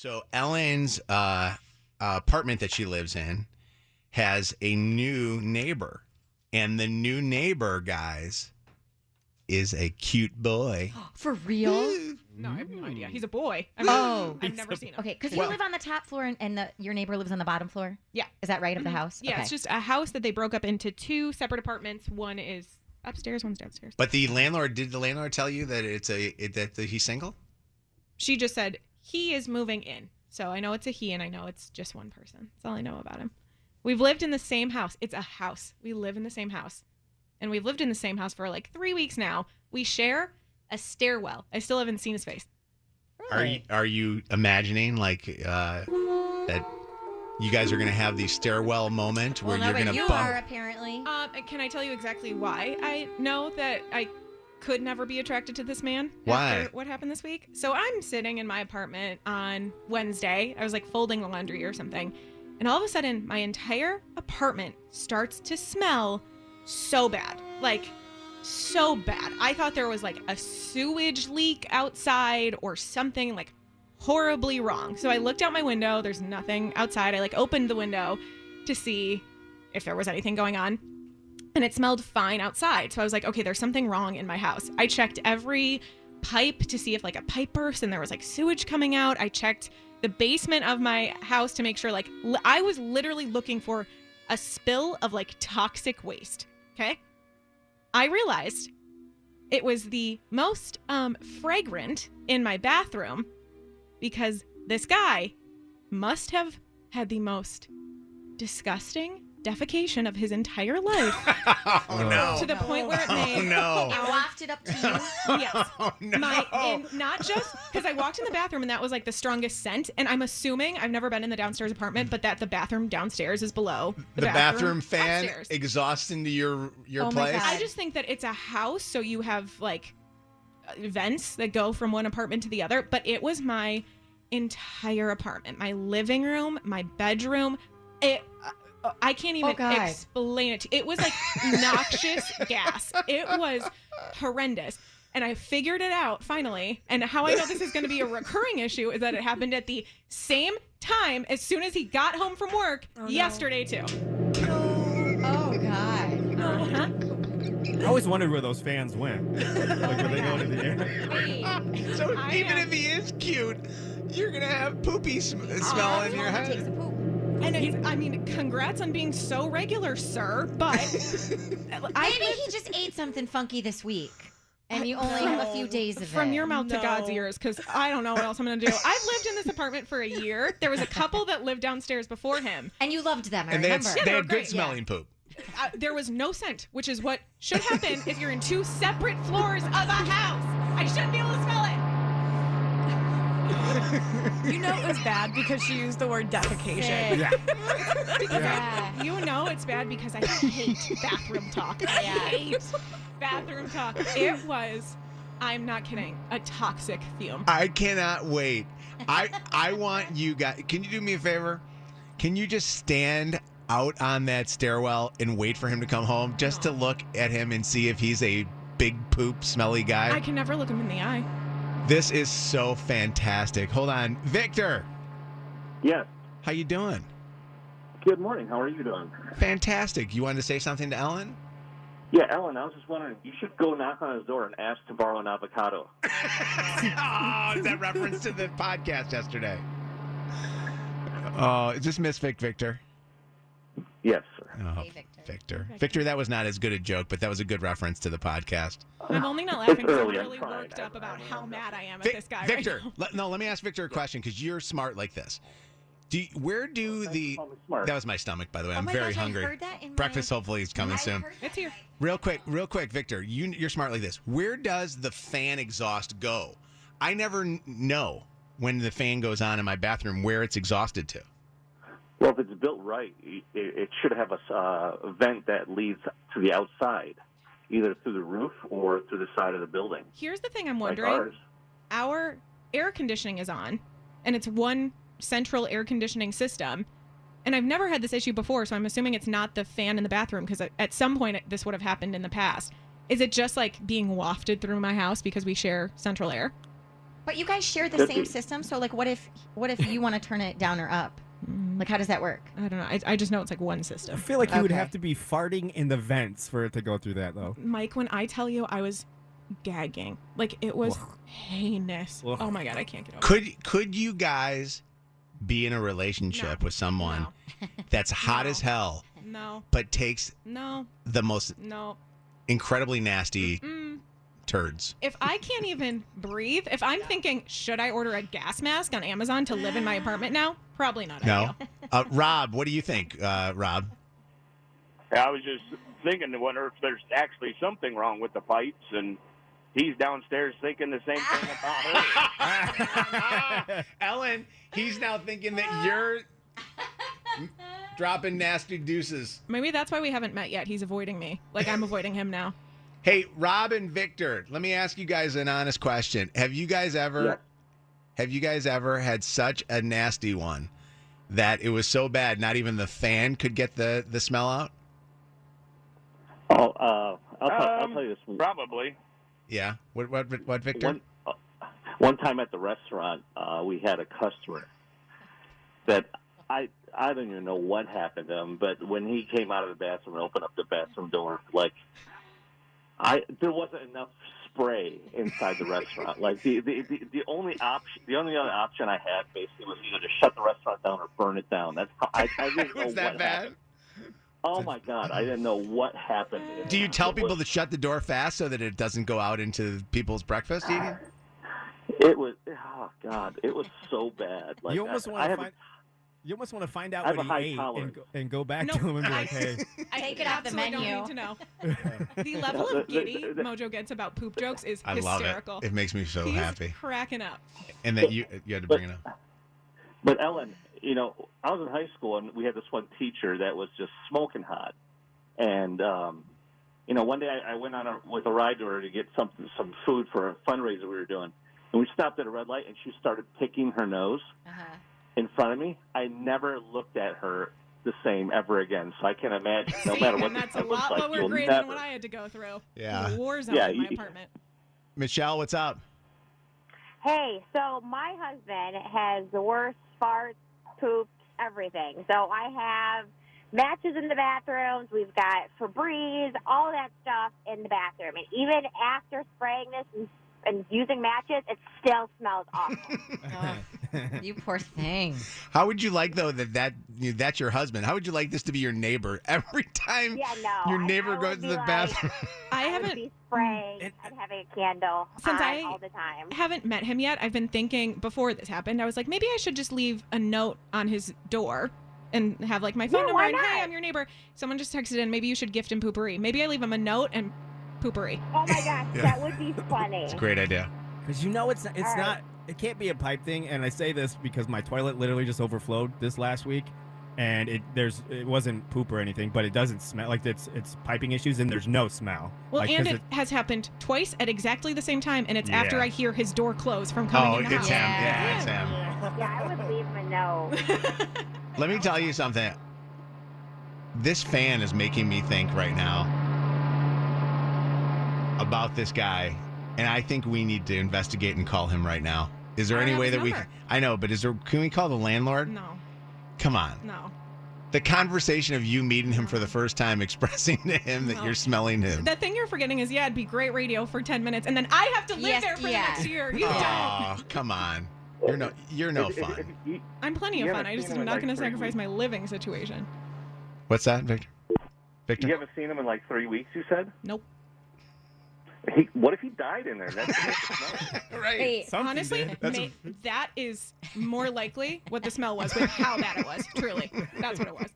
So Ellen's apartment that she lives in has a new neighbor. And the new neighbor, guys, is a cute boy. For real? No, I have no idea. He's a boy. I've never seen him. Okay, because you live on the top floor and your neighbor lives on the bottom floor? Yeah. Is that right, of the house? Yeah, Okay. it's just a house that they broke up into two separate apartments. One is upstairs, one's downstairs. But did the landlord tell you that that he's single? She just said he is moving in. So I know it's a he and I know it's just one person. That's all I know about him. We've lived in the same house. It's a house. We live in the same house. And we've lived in the same house for like 3 weeks now. We share a stairwell. I still haven't seen his face. Really? Are you imagining like that you guys are going to have the stairwell moment where you're going to you bump? are, apparently. Can I tell you exactly why I know that I could never be attracted to this man? Why? After what happened this week? So I'm sitting in my apartment on Wednesday. I was like folding laundry or something. And all of a sudden, my entire apartment starts to smell so bad. Like, so bad. I thought there was like a sewage leak outside or something like horribly wrong. So I looked out my window. There's nothing outside. I like opened the window to see if there was anything going on. And it smelled fine outside. So I was like, okay, there's something wrong in my house. I checked every pipe to see if like a pipe burst and there was like sewage coming out. I checked the basement of my house to make sure like I was literally looking for a spill of like toxic waste. Okay. I realized it was the most fragrant in my bathroom because this guy must have had the most disgusting defecation of his entire life. Oh, no. To the point where it made Oh, no. It wafted up to you? Yes. Oh, no. And not just because I walked in the bathroom and that was like the strongest scent. And I'm assuming I've never been in the downstairs apartment, but that the bathroom downstairs is below the bathroom fan upstairs. exhausts into your Oh, my place. God. I just think that it's a house, so you have like vents that go from one apartment to the other. But it was my entire apartment, my living room, my bedroom. I can't even explain it. It was like noxious gas. It was horrendous. And I figured it out finally. And how I know this is going to be a recurring issue is that it happened at the same time as soon as he got home from work yesterday too. Oh, God. Uh-huh. I always wondered where those fans went. Like, were they going in the air? Wait. So even if he is cute, you're going to have poopy smell in your Takes a head. poop. And I mean, congrats on being so regular, sir. But Maybe he just ate something funky this week. And you only have a few days of it. from your mouth to God's ears, because I don't know what else I'm going to do. I've lived in this apartment for a year. There was a couple that lived downstairs before him. And you loved them, I And they remember. had, they were good great. smelling poop. There was no scent, which is what should happen if you're in two separate floors of a house. I shouldn't be able to smell it. You know it was bad because she used the word defecation. Yeah. Yeah. You know it's bad because I hate bathroom talk. I hate bathroom talk. It was, I'm not kidding, a toxic fume. I cannot wait. I want you guys. Can you do me a favor? Can you just stand out on that stairwell and wait for him to come home just to look at him and see if he's a big poop smelly guy? I can never look him in the eye. This is so fantastic. Hold on. Victor, Yes. how you doing? Good morning. How are you doing? Fantastic. You wanted to say something to Ellen? Yeah, Ellen, I was just wondering, you should go knock on his door and ask to borrow an avocado. Oh, is that reference to the podcast yesterday? Oh, is this Miss Victor? Yes, sir. Oh, Hey, Victor. Victor. Victor, that was not as good a joke, but that was a good reference to the podcast. I'm only not laughing because I'm early, I'm really trying. worked up about how mad I am at Vic- this guy Victor, right now. let me ask Victor a question because you're smart like this. Where do the... Call me smart. That was my stomach, by the way. Oh I'm my very gosh, hungry. I heard that in Breakfast hopefully is coming I soon. heard It's that. here. Real quick, Victor, you're smart like this. Where does the fan exhaust go? I never know when the fan goes on in my bathroom where it's exhausted to. Well, if it's built right, it should have a vent that leads to the outside, either through the roof or through the side of the building. Here's the thing I'm Like wondering. ours. Our air conditioning is on, and it's one central air conditioning system. And I've never had this issue before, so I'm assuming it's not the fan in the bathroom, because at some point this would have happened in the past. Is it just like being wafted through my house because we share central air? But you guys share the Does same he- system, so like, what if you want to turn it down or up? Like, how does that work? I don't know. I just know it's like one I system. feel like you would Okay. have to be farting in the vents for it to go through that, though. Mike, when I tell you I was gagging, like it was Ugh. heinous. Ugh. Oh my God, I can't get over it. Could you guys be in a relationship No. with someone No. that's hot No. as hell, No, but takes no, the most no. incredibly nasty Mm. turds? If I can't even breathe, if I'm thinking, should I order a gas mask on Amazon to live in my apartment now? Probably not. No. ideal. Rob, what do you think, Rob? I was just thinking to wonder if there's actually something wrong with the pipes, and he's downstairs thinking the same thing about her. Ellen, he's now thinking that you're dropping nasty deuces. Maybe that's why we haven't met yet. He's avoiding me. Like I'm avoiding him now. Hey, Rob and Victor, let me ask you guys an honest question. Have you guys ever had such a nasty one that it was so bad not even the fan could get the smell out? I'll tell you this. Probably. Yeah. What Victor? One time at the restaurant, we had a customer that I don't even know what happened to him, but when he came out of the bathroom and opened up the bathroom door, like there wasn't enough spray inside the restaurant. Like the only other option I had basically was either to shut the restaurant down or burn it down. That's how I didn't know Was that what bad? happened. Oh my God, I didn't know what happened. Do you tell people to shut the door fast so that it doesn't go out into people's breakfast eating? It was, oh God, it was so bad. Like You almost I want to haven't- find. You almost want to find out I have what a high he ate tolerance. and go back No, to him and be I- like, "Hey, Take it off the absolutely menu. Don't need to know. The level of giddy Mojo gets about poop jokes is I hysterical. love it. It makes me so He's happy. cracking up. And that you had to bring it up. But Ellen, I was in high school and we had this one teacher that was just smoking hot. And one day I went on with a ride to her to get some food for a fundraiser we were doing, and we stopped at a red light and she started picking her nose in front of me. I never looked at her the same ever again. So I can imagine, no matter what And that's a it looks lot like, lower you'll grade never. than what I had to go through. Yeah. The war zone Yeah, in my you- apartment. Michelle, what's up? Hey, so my husband has the worst farts, poops, everything. So I have matches in the bathrooms. We've got Febreze, all that stuff in the bathroom. And even after spraying this and using matches, it still smells awful. You poor thing. How would you like though that's your husband? How would you like this to be your neighbor every time Yeah, no. your neighbor I goes would to be the like- bathroom? I would haven't be spraying and having a candle Since on I- all the time. haven't met him yet. I've been thinking before this happened, I was like, maybe I should just leave a note on his door and have like my phone Yeah, number why and hey, not? I'm your neighbor. Someone just texted in, maybe you should gift him poopery. Maybe I leave him a note and poopery. Oh my gosh, Yeah. that would be funny. It's a great idea. because it's All right. not. It can't be a pipe thing." And I say this because my toilet literally just overflowed this last week, and it wasn't poop or anything, but it doesn't smell like it's piping issues, and there's no smell. Well, Like, and 'cause it has happened twice at exactly the same time, and it's after Yeah. I hear his door close from coming Oh, in the it's house. him. Yeah. Yeah, it's him. Yeah, I would leave him a note. Let me tell you something. This fan is making me think right now about this guy, and I think we need to investigate and call him right now. Is there I don't any have way his that we? number. I know, but can we call the landlord? No, Come on. no. The conversation of you meeting him for the first time, expressing to him that No. you're smelling him. The thing you're forgetting is, it'd be great radio for 10 minutes, and then I have to live Yes, there for yeah. the next year. You don't. Oh, come on. You're no fun. I'm plenty You of fun. haven't I just seen am him in not like going to 3 sacrifice weeks. my living situation. What's that, Victor? Victor? You haven't seen him in like 3 weeks, you said? Nope. What if he died in there? That's Right. Hey, Something Honestly, did. that is more likely what the smell was with how bad it was. Truly. That's what it was.